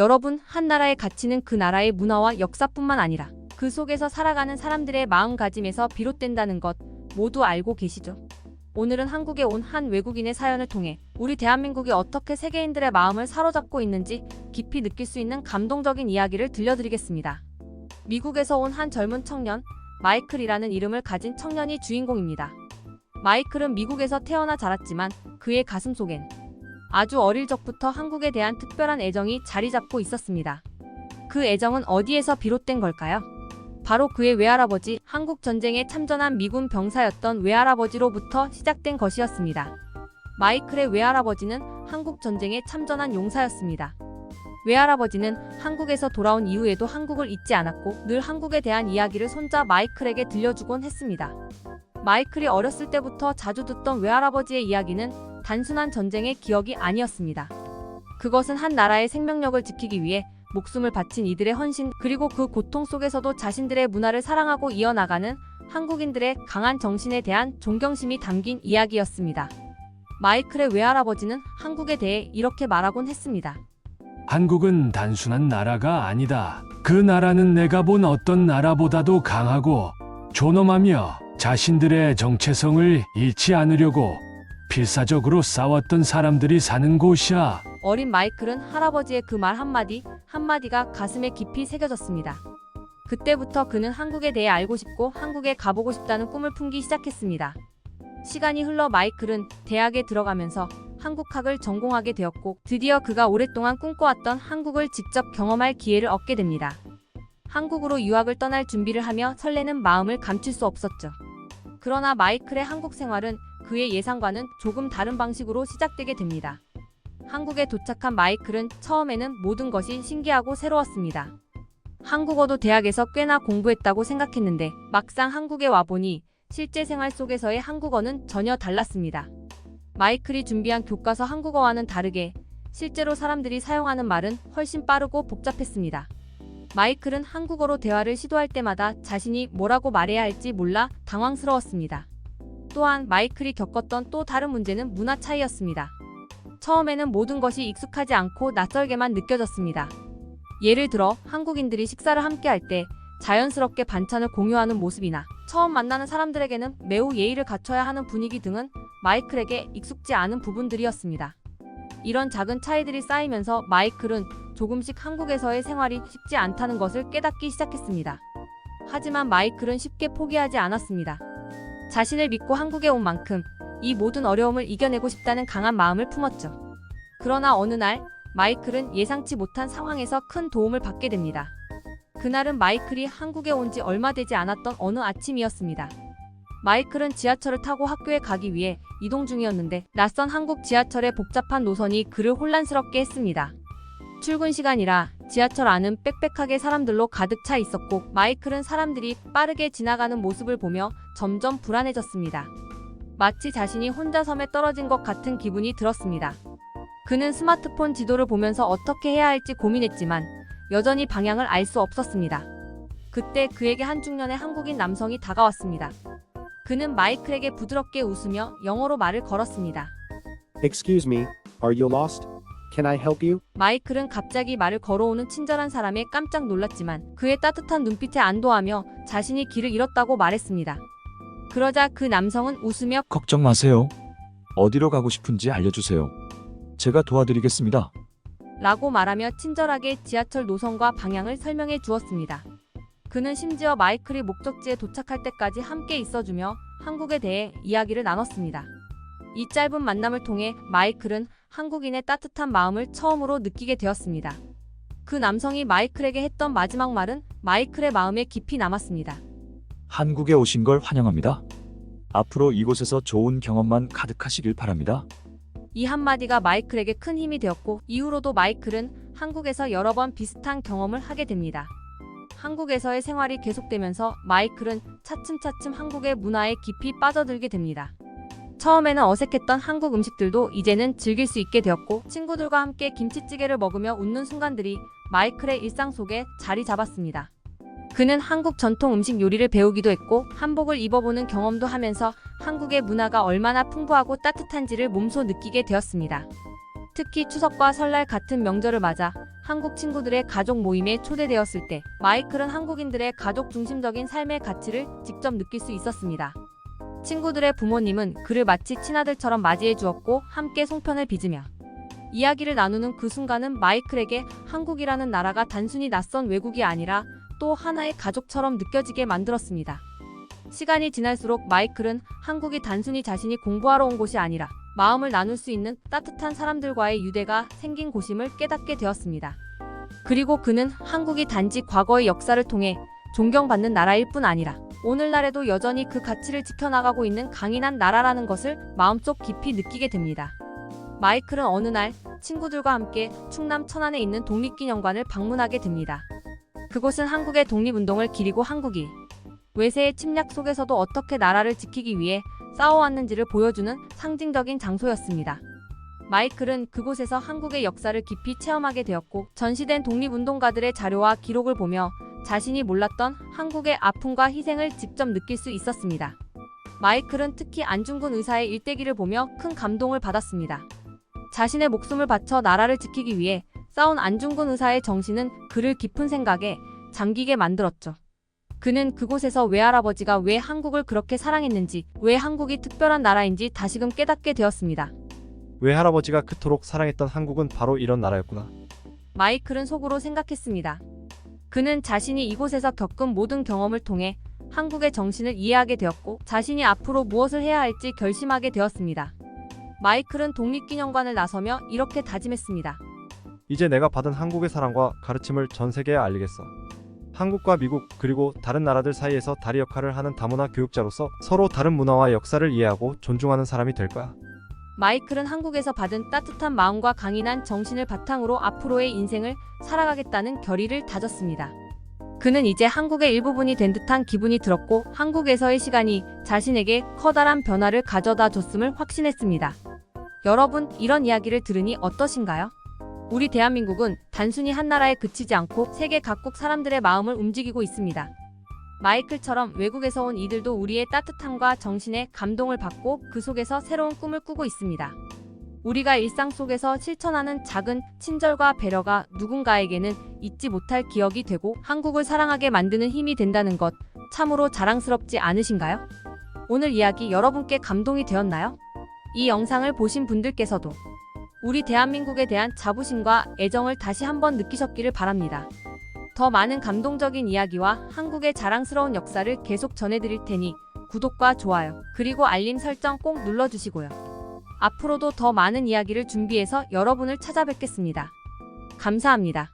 여러분, 한 나라의 가치는 그 나라의 문화와 역사뿐만 아니라 그 속에서 살아가는 사람들의 마음가짐에서 비롯된다는 것 모두 알고 계시죠? 오늘은 한국에 온 한 외국인의 사연을 통해 우리 대한민국이 어떻게 세계인들의 마음을 사로잡고 있는지 깊이 느낄 수 있는 감동적인 이야기를 들려드리겠습니다. 미국에서 온 한 젊은 청년, 마이클이라는 이름을 가진 청년이 주인공입니다. 마이클은 미국에서 태어나 자랐지만 그의 가슴 속엔 아주 어릴 적부터 한국에 대한 특별한 애정이 자리 잡고 있었습니다. 그 애정은 어디에서 비롯된 걸까요? 바로 그의 외할아버지, 한국 전쟁에 참전한 미군 병사였던 외할아버지로부터 시작된 것이었습니다. 마이클의 외할아버지는 한국 전쟁에 참전한 용사였습니다. 외할아버지는 한국에서 돌아온 이후에도 한국을 잊지 않았고 늘 한국에 대한 이야기를 손자 마이클에게 들려주곤 했습니다. 마이클이 어렸을 때부터 자주 듣던 외할아버지의 이야기는 단순한 전쟁의 기억이 아니었습니다. 그것은 한 나라의 생명력을 지키기 위해 목숨을 바친 이들의 헌신, 그리고 그 고통 속에서도 자신들의 문화를 사랑하고 이어나가는 한국인들의 강한 정신에 대한 존경심이 담긴 이야기였습니다. 마이클의 외할아버지는 한국에 대해 이렇게 말하곤 했습니다. 한국은 단순한 나라가 아니다. 그 나라는 내가 본 어떤 나라보다도 강하고 존엄하며 자신들의 정체성을 잃지 않으려고 필사적으로 싸웠던 사람들이 사는 곳이야. 어린 마이클은 할아버지의 그 말 한마디가 가슴에 깊이 새겨졌습니다. 그때부터 그는 한국에 대해 알고 싶고 한국에 가보고 싶다는 꿈을 품기 시작했습니다. 시간이 흘러 마이클은 대학에 들어가면서 한국학을 전공하게 되었고 드디어 그가 오랫동안 꿈꿔왔던 한국을 직접 경험할 기회를 얻게 됩니다. 한국으로 유학을 떠날 준비를 하며 설레는 마음을 감출 수 없었죠. 그러나 마이클의 한국 생활은 그의 예상과는 조금 다른 방식으로 시작되게 됩니다. 한국에 도착한 마이클은 처음에는 모든 것이 신기하고 새로웠습니다. 한국어도 대학에서 꽤나 공부했다고 생각했는데 막상 한국에 와보니 실제 생활 속에서의 한국어는 전혀 달랐습니다. 마이클이 준비한 교과서 한국어와는 다르게 실제로 사람들이 사용하는 말은 훨씬 빠르고 복잡했습니다. 마이클은 한국어로 대화를 시도할 때마다 자신이 뭐라고 말해야 할지 몰라 당황스러웠습니다. 또한 마이클이 겪었던 또 다른 문제는 문화 차이였습니다. 처음에는 모든 것이 익숙하지 않고 낯설게만 느껴졌습니다. 예를 들어 한국인들이 식사를 함께 할 때 자연스럽게 반찬을 공유하는 모습이나 처음 만나는 사람들에게는 매우 예의를 갖춰야 하는 분위기 등은 마이클에게 익숙지 않은 부분들이었습니다. 이런 작은 차이들이 쌓이면서 마이클은 조금씩 한국에서의 생활이 쉽지 않다는 것을 깨닫기 시작했습니다. 하지만 마이클은 쉽게 포기하지 않았습니다. 자신을 믿고 한국에 온 만큼 이 모든 어려움을 이겨내고 싶다는 강한 마음을 품었죠. 그러나 어느 날 마이클은 예상치 못한 상황에서 큰 도움을 받게 됩니다. 그날은 마이클이 한국에 온 지 얼마 되지 않았던 어느 아침이었습니다. 마이클은 지하철을 타고 학교에 가기 위해 이동 중이었는데 낯선 한국 지하철의 복잡한 노선이 그를 혼란스럽게 했습니다. 출근 시간이라 지하철 안은 빽빽하게 사람들로 가득 차 있었고 마이클은 사람들이 빠르게 지나가는 모습을 보며 점점 불안해졌습니다. 마치 자신이 혼자 섬에 떨어진 것 같은 기분이 들었습니다. 그는 스마트폰 지도를 보면서 어떻게 해야 할지 고민했지만 여전히 방향을 알 수 없었습니다. 그때 그에게 한 중년의 한국인 남성이 다가왔습니다. 그는 마이클에게 부드럽게 웃으며 영어로 말을 걸었습니다. Excuse me, are you lost? Can I help you? 마이클은 갑자기 말을 걸어오는 친절한 사람에 깜짝 놀랐지만 그의 따뜻한 눈빛에 안도하며 자신이 길을 잃었다고 말했습니다. 그러자 그 남성은 웃으며 걱정 마세요. 어디로 가고 싶은지 알려주세요. 제가 도와드리겠습니다. 라고 말하며 친절하게 지하철 노선과 방향을 설명해 주었습니다. 그는 심지어 마이클이 목적지에 도착할 때까지 함께 있어주며 한국에 대해 이야기를 나눴습니다. 이 짧은 만남을 통해 마이클은 한국인의 따뜻한 마음을 처음으로 느끼게 되었습니다. 그 남성이 마이클에게 했던 마지막 말은 마이클의 마음에 깊이 남았습니다. 한국에 오신 걸 환영합니다. 앞으로 이곳에서 좋은 경험만 가득하시길 바랍니다. 이 한마디가 마이클에게 큰 힘이 되었고 이후로도 마이클은 한국에서 여러 번 비슷한 경험을 하게 됩니다. 한국에서의 생활이 계속되면서 마이클은 차츰차츰 한국의 문화에 깊이 빠져들게 됩니다. 처음에는 어색했던 한국 음식들도 이제는 즐길 수 있게 되었고 친구들과 함께 김치찌개를 먹으며 웃는 순간들이 마이클의 일상 속에 자리 잡았습니다. 그는 한국 전통 음식 요리를 배우기도 했고 한복을 입어보는 경험도 하면서 한국의 문화가 얼마나 풍부하고 따뜻한지를 몸소 느끼게 되었습니다. 특히 추석과 설날 같은 명절을 맞아 한국 친구들의 가족 모임에 초대되었을 때 마이클은 한국인들의 가족 중심적인 삶의 가치를 직접 느낄 수 있었습니다. 친구들의 부모님은 그를 마치 친아들처럼 맞이해 주었고 함께 송편을 빚으며 이야기를 나누는 그 순간은 마이클에게 한국이라는 나라가 단순히 낯선 외국이 아니라 또 하나의 가족처럼 느껴지게 만들었습니다. 시간이 지날수록 마이클은 한국이 단순히 자신이 공부하러 온 곳이 아니라 마음을 나눌 수 있는 따뜻한 사람들과의 유대가 생긴 곳임을 깨닫게 되었습니다. 그리고 그는 한국이 단지 과거의 역사를 통해 존경받는 나라일 뿐 아니라 오늘날에도 여전히 그 가치를 지켜나가고 있는 강인한 나라라는 것을 마음속 깊이 느끼게 됩니다. 마이클은 어느 날 친구들과 함께 충남 천안에 있는 독립기념관을 방문하게 됩니다. 그곳은 한국의 독립운동을 기리고 한국이 외세의 침략 속에서도 어떻게 나라를 지키기 위해 싸워왔는지를 보여주는 상징적인 장소였습니다. 마이클은 그곳에서 한국의 역사를 깊이 체험하게 되었고 전시된 독립운동가들의 자료와 기록을 보며 자신이 몰랐던 한국의 아픔과 희생을 직접 느낄 수 있었습니다. 마이클은 특히 안중근 의사의 일대기를 보며 큰 감동을 받았습니다. 자신의 목숨을 바쳐 나라를 지키기 위해 싸운 안중근 의사의 정신은 그를 깊은 생각에 잠기게 만들었죠. 그는 그곳에서 외할아버지가 왜 한국을 그렇게 사랑했는지, 왜 한국이 특별한 나라인지 다시금 깨닫게 되었습니다. 외할아버지가 그토록 사랑했던 한국은 바로 이런 나라였구나. 마이클은 속으로 생각했습니다. 그는 자신이 이곳에서 겪은 모든 경험을 통해 한국의 정신을 이해하게 되었고 자신이 앞으로 무엇을 해야 할지 결심하게 되었습니다. 마이클은 독립기념관을 나서며 이렇게 다짐했습니다. 이제 내가 받은 한국의 사랑과 가르침을 전 세계에 알리겠어. 한국과 미국 그리고 다른 나라들 사이에서 다리 역할을 하는 다문화 교육자로서 서로 다른 문화와 역사를 이해하고 존중하는 사람이 될 거야. 마이클은 한국에서 받은 따뜻한 마음과 강인한 정신을 바탕으로 앞으로의 인생을 살아가겠다는 결의를 다졌습니다. 그는 이제 한국의 일부분이 된 듯한 기분이 들었고 한국에서의 시간이 자신에게 커다란 변화를 가져다 줬음을 확신했습니다. 여러분, 이런 이야기를 들으니 어떠신가요? 우리 대한민국은 단순히 한 나라에 그치지 않고 세계 각국 사람들의 마음을 움직이고 있습니다. 마이클처럼 외국에서 온 이들도 우리의 따뜻함과 정신에 감동을 받고 그 속에서 새로운 꿈을 꾸고 있습니다. 우리가 일상 속에서 실천하는 작은 친절과 배려가 누군가에게는 잊지 못할 기억이 되고 한국을 사랑하게 만드는 힘이 된다는 것 참으로 자랑스럽지 않으신가요? 오늘 이야기 여러분께 감동이 되었나요? 이 영상을 보신 분들께서도 우리 대한민국에 대한 자부심과 애정을 다시 한번 느끼셨기를 바랍니다. 더 많은 감동적인 이야기와 한국의 자랑스러운 역사를 계속 전해드릴 테니 구독과 좋아요, 그리고 알림 설정 꼭 눌러주시고요. 앞으로도 더 많은 이야기를 준비해서 여러분을 찾아뵙겠습니다. 감사합니다.